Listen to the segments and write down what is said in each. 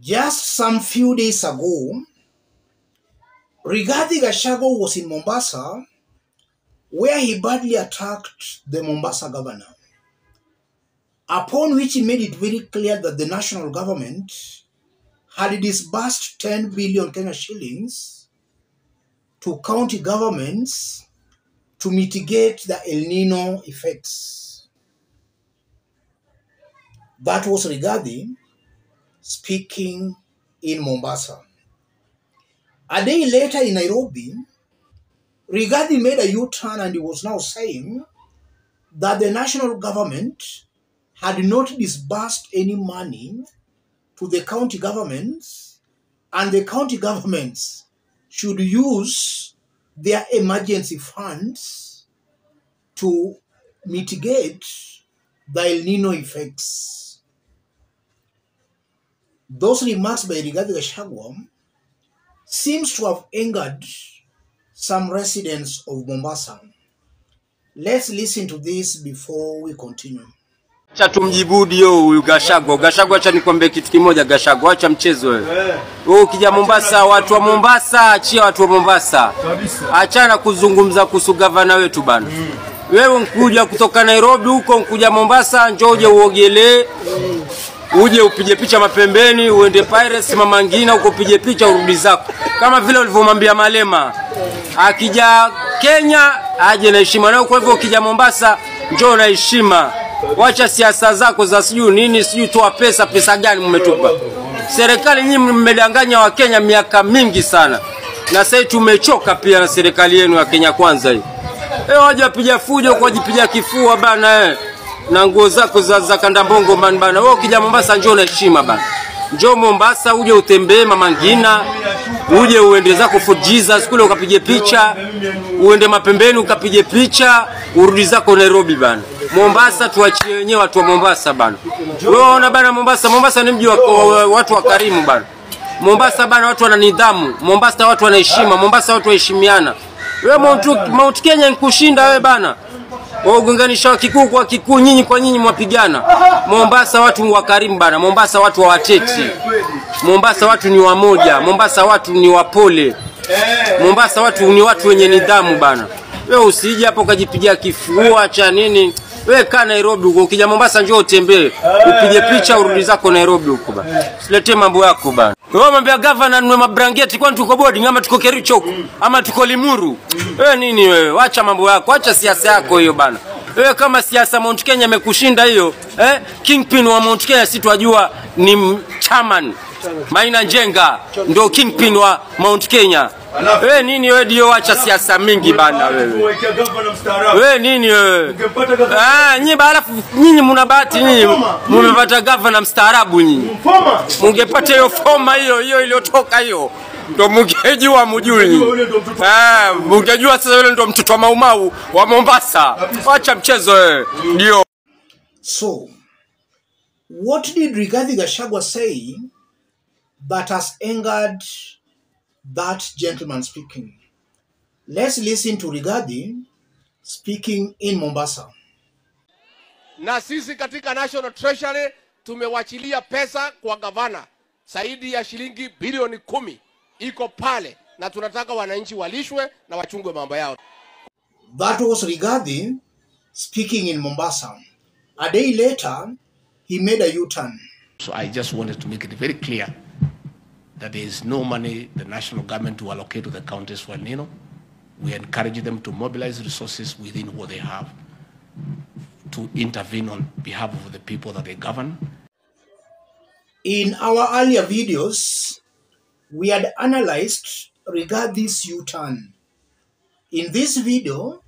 Just some few days ago, Rigathi was in Mombasa, where he badly attacked the Mombasa governor, upon which he made it very clear that the national government had disbursed 10 billion Kenya shillings to county governments to mitigate the El Nino effects. That was Rigathi speaking in Mombasa. A day later in Nairobi, Rigathi made a U-turn and he was now saying that the national government had not disbursed any money to the county governments, and the county governments should use their emergency funds to mitigate the El Nino effects. Those remarks by Rigathi seems to have angered some residents of Mombasa. Let's listen to this before we continue. Acha tumjibu dio huyu Gachagua. Gachagua, acha nikwambie kitu kimoja Gachagua, acha mchezo wewe. Wewe ukija Mombasa, watu wa Mombasa, achia watu wa Mombasa. Achana kuzungumza kuhusu gavana wetu bana. Wewe unkuja kutoka Nairobi huko, unkuja Mombasa, njoo uje uogelee. Uje upige picha mapembeni, uende Pirates Mama Ngina huko upige picha urudi zako. Kama vile ulivyomwambia Malema. Akija Kenya aje na heshima, na kwa hivyo ukija Mombasa njoo na heshima. Wacha siasa zako za sijui nini, sijui toa pesa gani mmetupa. Serikali nyinyi mmedanganya wa Kenya miaka mingi sana. Na sasa tumechoka pia na serikali yenu ya Kenya kwanza hii. Waje wapiga fujo kwa jipiga kifua bana na nguo zako za kandambongo bana. Wewe ukija Mombasa njoo na heshima bana. Njoo Mombasa uje utembee Mama Ngina, uje uende zako for Jesus kule ukapige picha, uende mapembeni ukapige picha, urudi zako Nairobi bana. Mombasa tuachie wenyewe watu wa Mombasa bana. Wewe unaona bana Mombasa ni mji wa watu wa karimu bana. Mombasa bana watu wana nidhamu, Mombasa watu wana heshima, Mombasa watu waheshimiana. Wewe Mount Kenya nikushinda wewe bana. Waunganisha wa Kikuyu kwa Kikuyu, nyinyi kwa nyinyi mwapigana. Mombasa watu wa karimu bana, Mombasa watu wa wateti. Mombasa watu ni wamoja, Mombasa watu ni wapole. Mombasa watu ni watu wenye nidhamu bana. Wewe usije hapo ukajipigia kifua cha nini? Wewe kaa Nairobi huko, ukija Mombasa njoo utembee, upige picha urudi zako Nairobi huko bana. Usilete mambo yako bana. Wewe mwambia governor nunue mabrangeti, kwani tuko boarding ama tuko Kericho ama tuko Limuru? Wewe nini wewe? Acha mambo yako, acha siasa yako hiyo bana. Wewe kama siasa Mount Kenya imekushinda hiyo, kingpin wa Mount Kenya si twajua ni chairman Maina Njenga ndio kingpin wa Mount Kenya. Wewe nini wewe ndio acha siasa mingi bana wewe. Wewe nini wewe? Nyinyi halafu nyinyi mna bahati nyinyi mmepata governor mstaarabu nyinyi. Mungepata hiyo foma hiyo iliyotoka hiyo. Ndio mungejua mjui. Mungejua sasa yule ndio mtoto wa Maumau wa Mombasa. Acha mchezo wewe. Ndio. So, what did Rigathi Gachagua say that has angered that gentleman speaking? Let's listen to Rigathi speaking in Mombasa. Na sisi katika National Treasury tumewachilia pesa kwa gavana zaidi ya shilingi bilioni 10 iko pale, na tunataka wananchi walishwe na wachungwe mambo yao. That was Rigathi speaking in Mombasa. A day later, he made a U-turn. So I just wanted to make it very clear that there is no money the national government to allocate to the counties for El Nino. We encourage them to mobilize resources within what they have to intervene on behalf of the people that they govern. In our earlier videos, we had analyzed Rigathi's U-turn. In this video,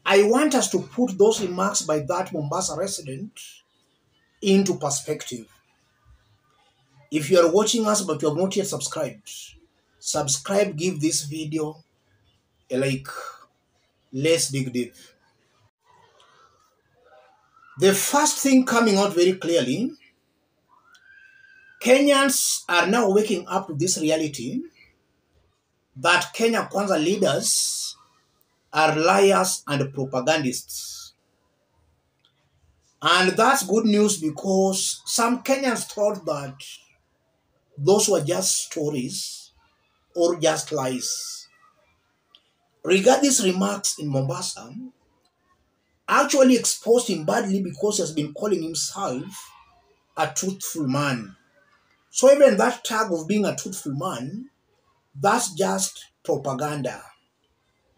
I want us to put those remarks by that Mombasa resident into perspective. If you are watching us but you have not yet subscribed, subscribe, give this video a like. Let's dig deep. The first thing coming out very clearly, Kenyans are now waking up to this reality that Kenya Kwanza leaders are liars and propagandists. And that's good news because some Kenyans thought that those were just stories or just lies. Rigathi's remarks in Mombasa actually exposed him badly because he has been calling himself a truthful man. So even that tag of being a truthful man, that's just propaganda.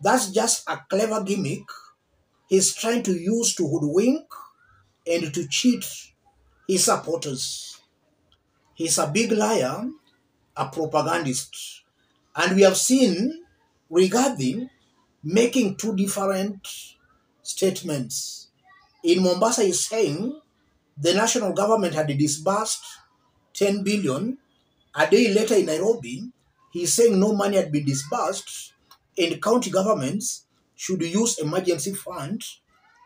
That's just a clever gimmick he's trying to use to hoodwink and to cheat his supporters. He's a big liar, a propagandist. And we have seen Rigathi making two different statements. In Mombasa, he's saying the national government had disbursed 10 billion. A day later in Nairobi, he's saying no money had been disbursed and county governments should use emergency fund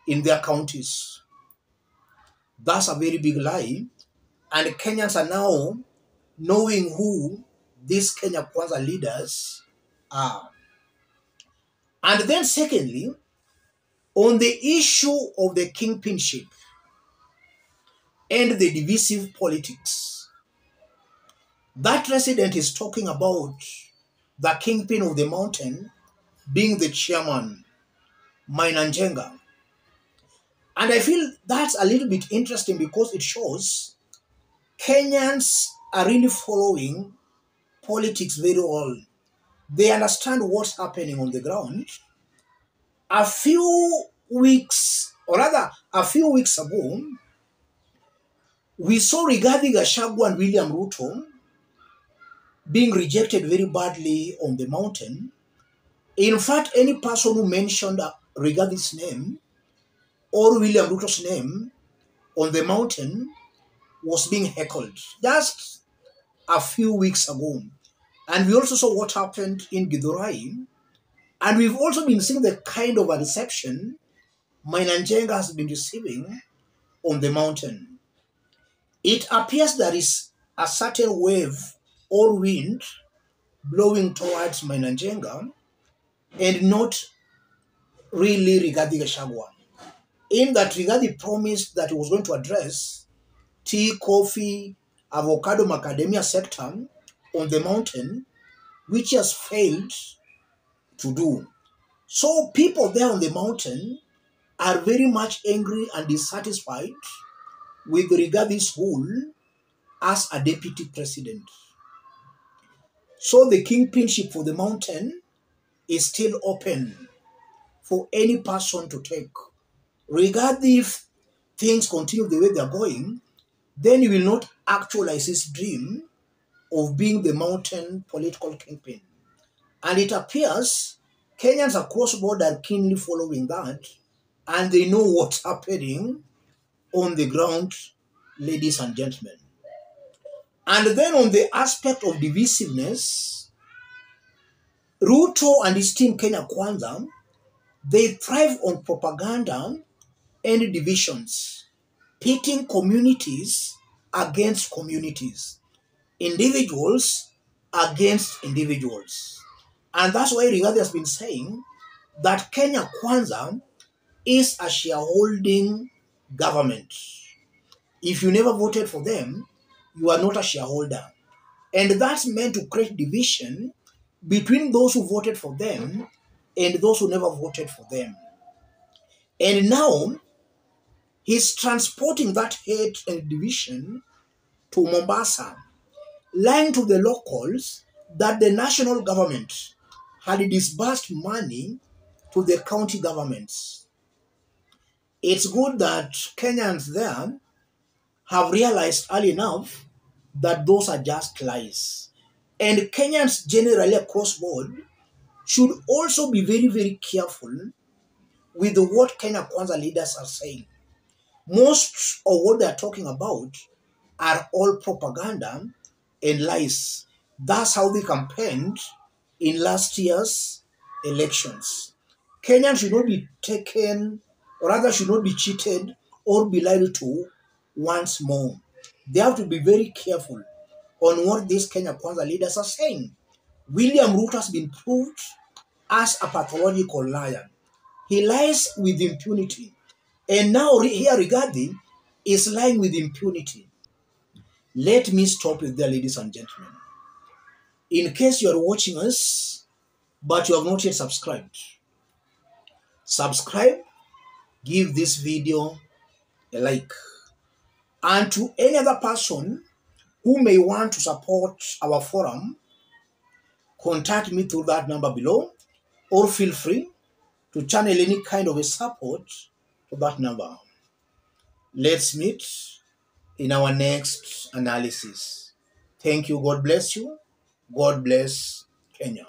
in their counties. That's a very big lie. And Kenyans are now knowing who these Kenya Kwanza leaders are. And then secondly, on the issue of the kingpinship and the divisive politics, that resident is talking about the kingpin of the mountain being the chairman, Mainanjenga. And I feel that's a little bit interesting because it shows Kenyans are really following politics very well. They understand what's happening on the ground. A few weeks ago, we saw Rigathi Gachagua and William Ruto being rejected very badly on the mountain. In fact, any person who mentioned Rigathi's name or William Ruto's name on the mountain was being heckled just a few weeks ago. And we also saw what happened in Githurai. And we've also been seeing the kind of a reception Mainanjenga has been receiving on the mountain. It appears there is a certain wave or wind blowing towards Mainanjenga and not really Rigathi Gachagua. In that Rigathi promised that he was going to address tea, coffee, avocado, macadamia sector on the mountain, which he has failed to do. So people there on the mountain are very much angry and dissatisfied with Rigathi's role as a deputy president. So the kingpinship for the mountain is still open for any person to take. Rigathi, if things continue the way they're going, then he will not actualize his dream of being the mountain political kingpin. And it appears Kenyans across the board are keenly following that, and they know what's happening on the ground, ladies and gentlemen. And then on the aspect of divisiveness, Ruto and his team Kenya Kwanza, they thrive on propaganda and divisions, pitting communities against communities, individuals against individuals. And that's why Rigathi has been saying that Kenya Kwanza is a shareholding government. If you never voted for them, you are not a shareholder. And that's meant to create division between those who voted for them and those who never voted for them. And now, he's transporting that hate and division to Mombasa, lying to the locals that the national government had disbursed money to the county governments. It's good that Kenyans there have realized early enough that those are just lies. And Kenyans generally across board should also be very, very careful with what Kenya Kwanza leaders are saying. Most of what they're talking about are all propaganda and lies. That's how they campaigned in last year's elections. Kenyans should not be taken, or rather should not be cheated or be lied to once more. They have to be very careful on what these Kenya Kwanza leaders are saying. William Ruto has been proved as a pathological liar. He lies with impunity. And now here Rigathi is lying with impunity. Let me stop with there, ladies and gentlemen. In case you are watching us, but you have not yet subscribed, subscribe, give this video a like. And to any other person who may want to support our forum, contact me through that number below, or feel free to channel any kind of a support to that number. Let's meet in our next analysis. Thank you. God bless you. God bless Kenya.